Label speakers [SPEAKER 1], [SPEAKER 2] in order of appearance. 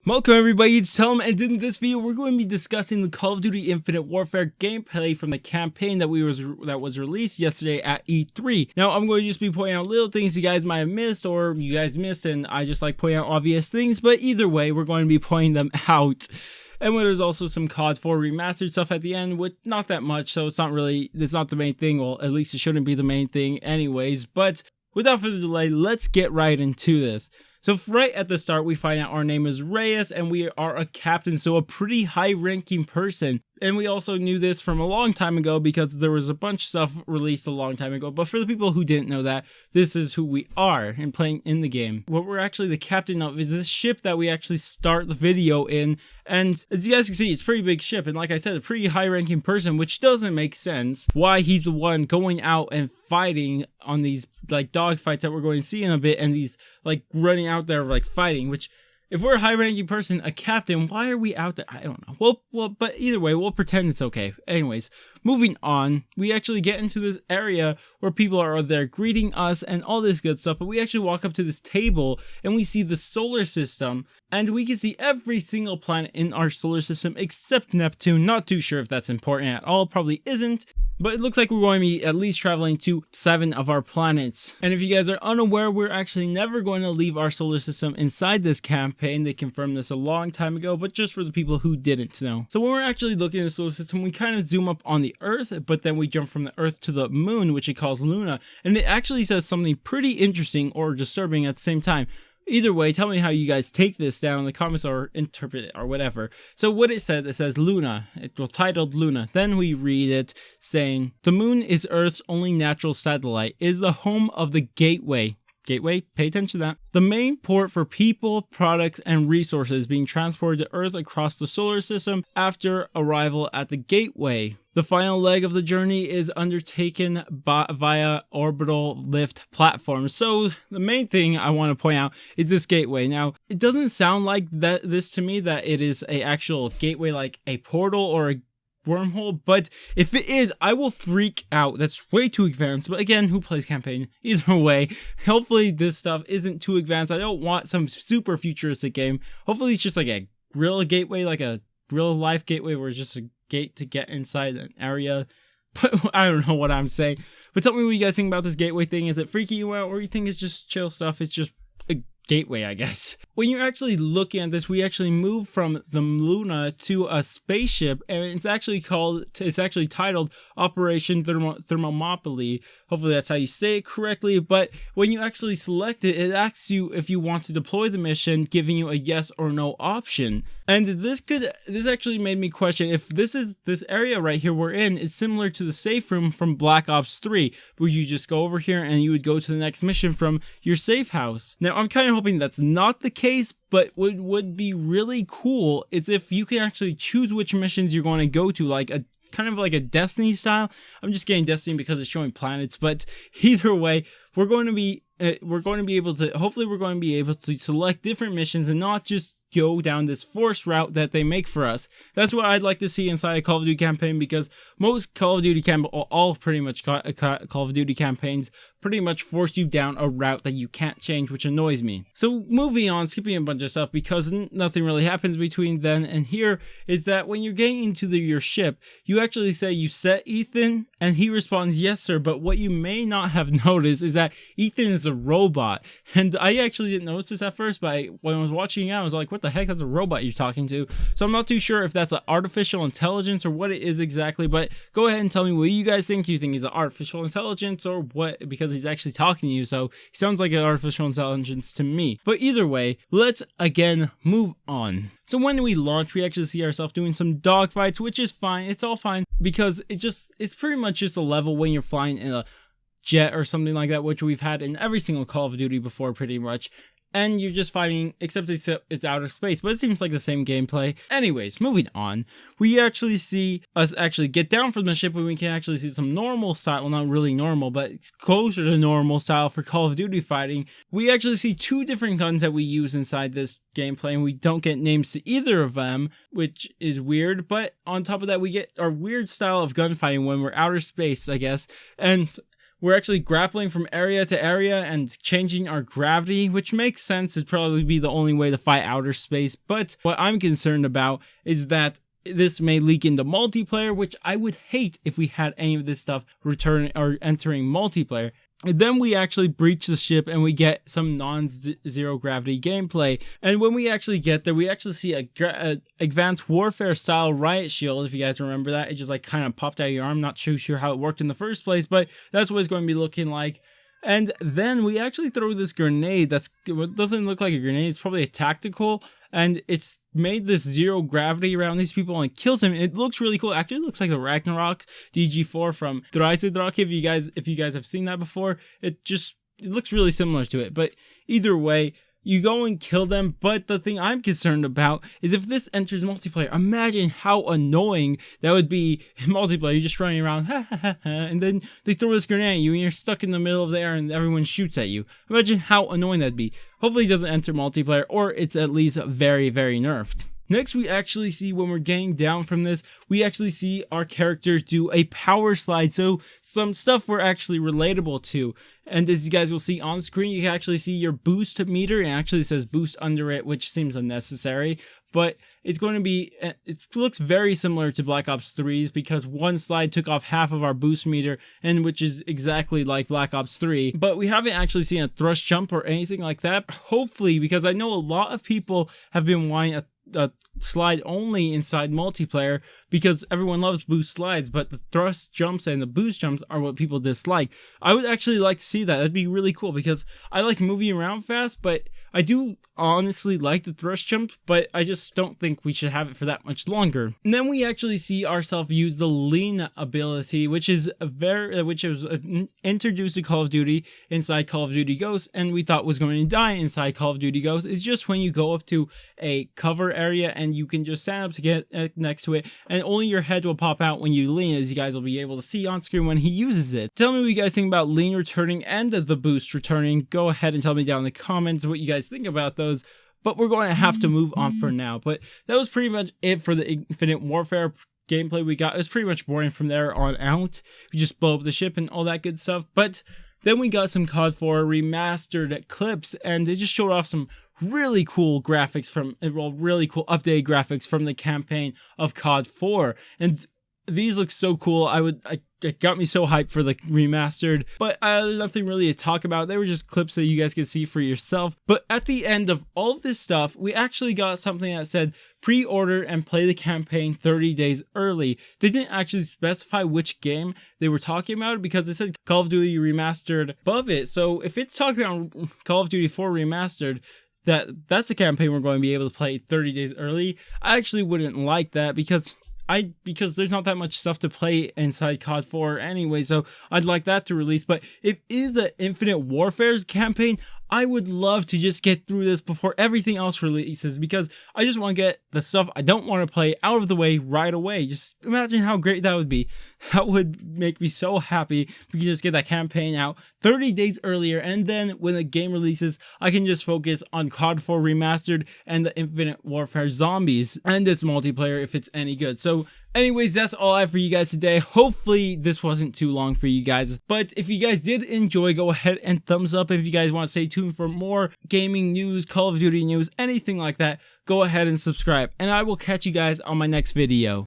[SPEAKER 1] Welcome everybody, it's Tom, and in this video we're going to be discussing the Call of Duty Infinite Warfare gameplay from the campaign that was released yesterday at E3. Now I'm going to just be pointing out little things you guys might have missed, or you guys missed, and I just like pointing out obvious things, but either way we're going to be pointing them out. And there's also some COD 4 remastered stuff at the end, with not that much, so it's not the main thing. Well, at least it shouldn't be the main thing anyways, but without further delay, let's get right into this. So right at the start, we find out our name is Reyes and we are a captain, so a pretty high-ranking person. And we also knew this from a long time ago because there was a bunch of stuff released a long time ago. But for the people who didn't know that, this is who we are and playing in the game. What we're actually the captain of is this ship that we actually start the video in. And as you guys can see, it's a pretty big ship. And like I said, a pretty high-ranking person, which doesn't make sense why he's the one going out and fighting on these like dogfights that we're going to see in a bit, and these like running out there like fighting, which if we're a high-ranking person, a captain, why are we out there? I don't know. Well, but either way, we'll pretend it's okay. Anyways, moving on, we actually get into this area where people are there greeting us and all this good stuff, but we actually walk up to this table and we see the solar system, and we can see every single planet in our solar system except Neptune. Not too sure if that's important at all, probably isn't. But it looks like we're going to be at least traveling to 7 of our planets. And if you guys are unaware, we're actually never going to leave our solar system inside this campaign. They confirmed this a long time ago, but just for the people who didn't know. So when we're actually looking at the solar system, we kind of zoom up on the Earth, but then we jump from the Earth to the moon, which it calls Luna. And it actually says something pretty interesting or disturbing at the same time. Either way, tell me how you guys take this down in the comments or interpret it or whatever. So what it says Luna. It was titled Luna. Then we read it saying, the moon is Earth's only natural satellite. It is the home of the Gateway. Gateway, pay attention to that. The main port for people, products, and resources being transported to Earth across the solar system after arrival at the Gateway. The final leg of the journey is undertaken via orbital lift platforms. So the main thing I want to point out is this gateway. Now, it doesn't sound like this to me that it is an actual gateway, like a portal or a wormhole, but if it is, I will freak out. That's way too advanced, but again, who plays campaign? Either way, hopefully this stuff isn't too advanced. I don't want some super futuristic game. Hopefully it's just like a real gateway, like a real life gateway where it's just a gate to get inside an area. But I don't know what I'm saying. But tell me what you guys think about this gateway thing. Is it freaking you out, or you think it's just chill stuff? It's just a gateway, I guess. When you're actually looking at this, we actually move from the Luna to a spaceship, and it's actually titled Operation Thermopylae. Hopefully that's how you say it correctly, but when you actually select it, it asks you if you want to deploy the mission, giving you a yes or no option. And this actually made me question if this area right here we're in is similar to the safe room from Black Ops 3, where you just go over here and you would go to the next mission from your safe house. Now, I'm kind of hoping that's not the case, but what would be really cool is if you can actually choose which missions you're going to go to, like a kind of like a Destiny style. I'm just getting Destiny because it's showing planets, but either way, we're going to be able to select different missions and not just go down this forced route that they make for us. That's what I'd like to see inside a Call of Duty campaign, because most Call of Duty all pretty much Call of Duty campaigns pretty much force you down a route that you can't change, which annoys me. So moving on, skipping a bunch of stuff because nothing really happens between then and here, is that when you're getting into your ship, you actually say you set Ethan, and he responds yes sir, but what you may not have noticed is that Ethan is a robot. And I actually didn't notice this at first, but when I was watching it, I was like, what the heck, that's a robot you're talking to. So I'm not too sure if that's an artificial intelligence or what it is exactly, but go ahead and tell me what you guys think. Do you think he's an artificial intelligence or what? Because he's actually talking to you, so he sounds like an artificial intelligence to me. But either way, let's again move on. So when we launch, we actually see ourselves doing some dogfights, which is fine. It's all fine because it's pretty much just a level when you're flying in a jet or something like that, which we've had in every single Call of Duty before pretty much. And you're just fighting, except it's outer space, but it seems like the same gameplay. Anyways, moving on, we actually see us actually get down from the ship, and we can actually see some normal style, well, not really normal, but it's closer to normal style for Call of Duty fighting. We actually see 2 different guns that we use inside this gameplay, and we don't get names to either of them, which is weird, but on top of that, we get our weird style of gunfighting when we're outer space, I guess, and we're actually grappling from area to area and changing our gravity, which makes sense. It'd probably be the only way to fight outer space. But what I'm concerned about is that this may leak into multiplayer, which I would hate if we had any of this stuff return or entering multiplayer. And then we actually breach the ship and we get some non-zero gravity gameplay. And when we actually get there, we actually see a advanced warfare style riot shield. If you guys remember that, it just like kind of popped out of your arm. Not too sure how it worked in the first place, but that's what it's going to be looking like. And then we actually throw this grenade it doesn't look like a grenade, it's probably a tactical, and it's made this zero gravity around these people and kills him. It looks really cool. Actually, it looks like the Ragnarok DG4 from Dreisedrak. If you guys have seen that before, it looks really similar to it. But either way, you go and kill them, but the thing I'm concerned about is if this enters multiplayer, imagine how annoying that would be in multiplayer. You're just running around, and then they throw this grenade at you and you're stuck in the middle of the air and everyone shoots at you. Imagine how annoying that'd be. Hopefully it doesn't enter multiplayer, or it's at least very, very nerfed. Next, we actually see when we're getting down from this, we actually see our characters do a power slide. So some stuff we're actually relatable to. And as you guys will see on screen, you can actually see your boost meter. It actually says boost under it, which seems unnecessary. But it's going to be, it looks very similar to Black Ops 3's because one slide took off half of our boost meter, and which is exactly like Black Ops 3. But we haven't actually seen a thrust jump or anything like that. Hopefully, because I know a lot of people have been wanting a slide only inside multiplayer because everyone loves boost slides, but the thrust jumps and the boost jumps are what people dislike. I would actually like to see that. That'd be really cool because I like moving around fast, but I do honestly like the thrust jump, but I just don't think we should have it for that much longer. And then we actually see ourselves use the lean ability, which was introduced to Call of Duty inside Call of Duty Ghosts, and we thought was going to die inside Call of Duty Ghosts. It's just when you go up to a cover area and you can just stand up to get next to it, and only your head will pop out when you lean, as you guys will be able to see on screen when he uses it. Tell me what you guys think about lean returning and the boost returning. Go ahead and tell me down in the comments what you guys think about those. But we're going to have to move on for now. But that was pretty much it for the Infinite Warfare gameplay we got. It was pretty much boring from there on out. We just blow up the ship and all that good stuff. But then we got some COD 4 remastered clips, and they just showed off some really cool graphics really cool updated graphics from the campaign of COD 4. And these look so cool. It got me so hyped for the remastered, but there's nothing really to talk about. They were just clips that you guys can see for yourself. But at the end of all of this stuff, we actually got something that said pre-order and play the campaign 30 days early. They didn't actually specify which game they were talking about because they said Call of Duty Remastered above it. So if it's talking about Call of Duty 4 Remastered, that's a campaign we're going to be able to play 30 days early. I actually wouldn't like that because there's not that much stuff to play inside COD 4 anyway, so I'd like that to release. But if it is an Infinite Warfare's campaign, I would love to just get through this before everything else releases because I just want to get the stuff I don't want to play out of the way right away. Just imagine how great that would be. That would make me so happy if we could just get that campaign out 30 days earlier, and then when the game releases, I can just focus on COD 4 Remastered and the Infinite Warfare Zombies and its multiplayer if it's any good. So anyways, that's all I have for you guys today. Hopefully this wasn't too long for you guys, but if you guys did enjoy, go ahead and thumbs up. If you guys want to stay tuned for more gaming news, Call of Duty news, anything like that, go ahead and subscribe, and I will catch you guys on my next video.